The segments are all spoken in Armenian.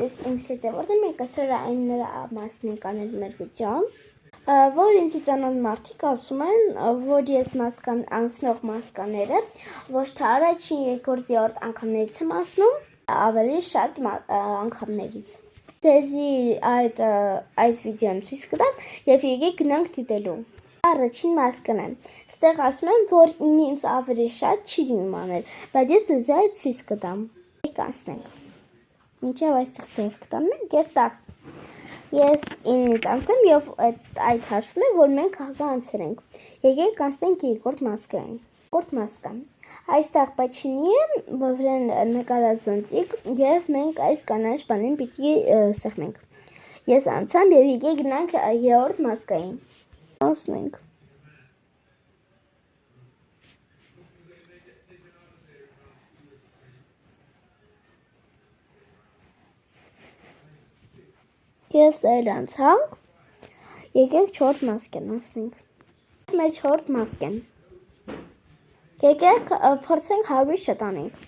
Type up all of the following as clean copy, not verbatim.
ես իմ հետևորդը մենք այսօր այն նրա մասն ենք անել մեր վիդեոն, որ ինձ ծանոթ մարդիկ ասում են, որ ես անցնող մասկաները ոչ թե առաջին, երկրորդ, երրորդ անգամներից եմ ասնում, ավելի շատ անգամներից։ Ձեզի այս վիդեոն ցույց կտամ եւ եկեք գնանք դիտելու։ Առաջին մասկն է։ Ստեղ ասում են, որ ինձ ավելի շատ չի դիմում անել, բայց ես ձեզ այդ ցույց կտամ։ Եկեք անցնենք։ Մինչև այստեղ ձեռք տանենք եւ 10։ Ես 9-ից անցեմ եւ այդ հաշվում է, որ մենք անցրենք։ Եկեք անցնենք երկրորդ մասկան։ Երկրորդ մասկան։ Այստեղ պաչինի է, որն նկարած զոնտիկ եւ մենք այս կանաչ բանին պիտի սեղմենք։ Ես անցամ եւ եկեք գնանք երրորդ մասկային։ Անցնենք։ Ես այլ անցանք, եկեք չորդ մասկեն անցնենք։ Մեր չորդ մասկեն։ Եկեք փորձենք 100-ից շտանենք։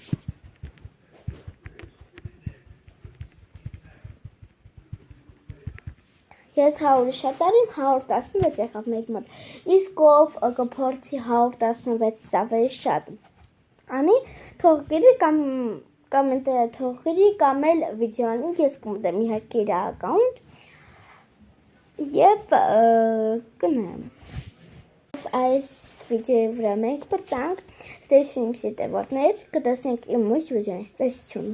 Ես 100-ը շտարím, 116 եղավ մեր մոտ, իսկ ով կփորձի 116-ից ավելի շատ անի, թող գրի կոմենտարի թող գրի կամ էլ վիդեոն ես կմտեմ իհարկե իր ակաունտ եւ կնեմ։ Այս վիդեոյի վրա մենք բրտանք, տեսնենք հետևորդներ, կտեսնենք իմ ույս վիդեոն, տեսություն։